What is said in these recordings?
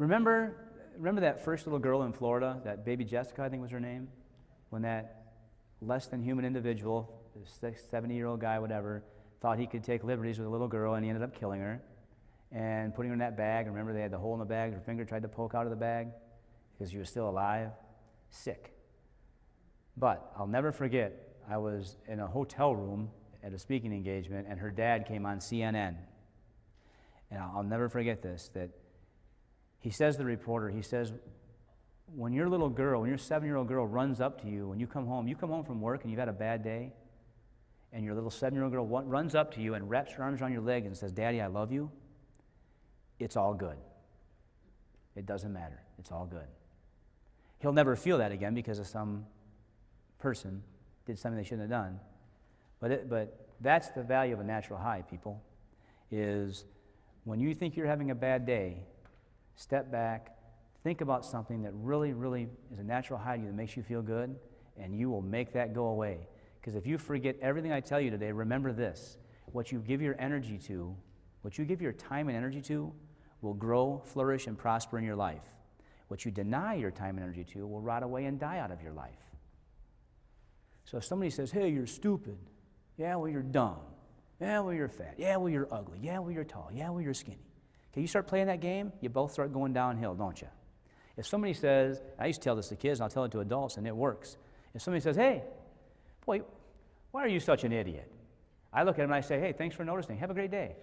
Remember that first little girl in Florida, that baby Jessica, I think was her name, when that less than human individual, this 70-year-old guy, whatever, thought he could take liberties with a little girl, and he ended up killing her and putting her in that bag. Remember, they had the hole in the bag, her finger tried to poke out of the bag because she was still alive. Sick. But I'll never forget, I was in a hotel room at a speaking engagement, and her dad came on CNN. And I'll never forget this, that he says to the reporter, he says, when your little girl, when your 7-year-old girl runs up to you, when you come home from work and you've had a bad day, and your little 7-year-old girl runs up to you and wraps her arms around your leg and says, Daddy, I love you, it's all good. It doesn't matter. It's all good. He'll never feel that again because of some person did something they shouldn't have done. But that's the value of a natural high, people, is when you think you're having a bad day, step back, think about something that really, really is a natural high to you that makes you feel good, and you will make that go away. Because if you forget everything I tell you today, remember this. What you give your energy to, what you give your time and energy to, will grow, flourish, and prosper in your life. What you deny your time and energy to will rot away and die out of your life. So if somebody says, hey, you're stupid, yeah, well, you're dumb, yeah, well, you're fat, yeah, well, you're ugly, yeah, well, you're tall, yeah, well, you're skinny. Okay, you start playing that game, you both start going downhill, don't you? If somebody says, I used to tell this to kids, and I'll tell it to adults, and it works. If somebody says, hey, boy, why are you such an idiot? I look at them and I say, hey, thanks for noticing. Have a great day.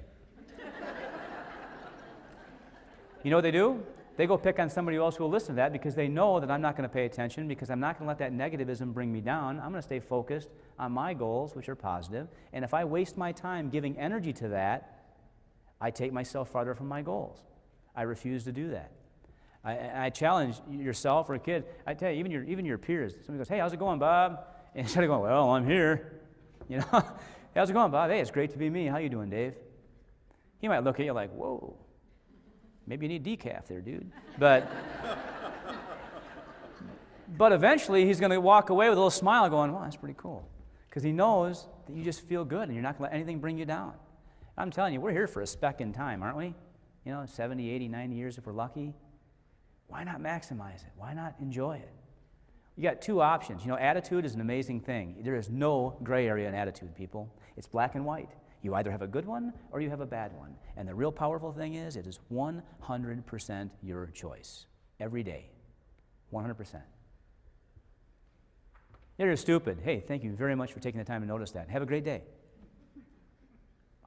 You know what they do? They go pick on somebody else who will listen to that because they know that I'm not going to pay attention, because I'm not going to let that negativism bring me down. I'm going to stay focused on my goals, which are positive. And if I waste my time giving energy to that, I take myself farther from my goals. I refuse to do that. I challenge yourself or a kid. I tell you, even your peers. Somebody goes, hey, how's it going, Bob? And instead of going, well, I'm here. You know, hey, how's it going, Bob? Hey, it's great to be me. How you doing, Dave? He might look at you like, whoa. Maybe you need decaf there, dude. But eventually he's going to walk away with a little smile going, well, that's pretty cool. Because he knows that you just feel good and you're not going to let anything bring you down. I'm telling you, we're here for a speck in time, aren't we? You know, 70, 80, 90 years if we're lucky. Why not maximize it? Why not enjoy it? You got two options. You know, attitude is an amazing thing. There is no gray area in attitude, people. It's black and white. You either have a good one or you have a bad one. And the real powerful thing is it is 100% your choice. Every day. 100%. You're stupid. Hey, thank you very much for taking the time to notice that. Have a great day.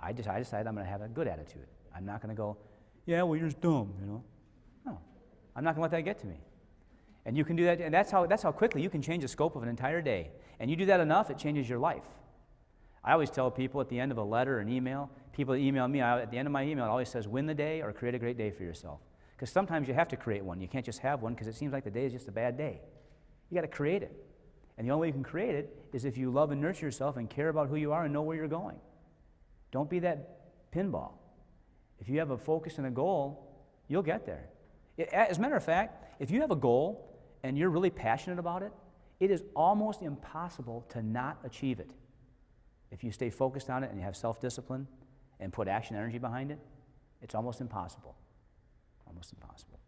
I decided I'm going to have a good attitude. I'm not going to go, yeah, well, you're just dumb, you know. No. I'm not going to let that get to me. And you can do that, and that's how quickly you can change the scope of an entire day. And you do that enough, it changes your life. I always tell people at the end of a letter or an email, people that email me, at the end of my email, it always says, win the day or create a great day for yourself. Because sometimes you have to create one. You can't just have one because it seems like the day is just a bad day. You got to create it. And the only way you can create it is if you love and nurture yourself and care about who you are and know where you're going. Don't be that pinball. If you have a focus and a goal, you'll get there. As a matter of fact, if you have a goal and you're really passionate about it, it is almost impossible to not achieve it. If you stay focused on it and you have self-discipline and put action energy behind it, it's almost impossible. Almost impossible.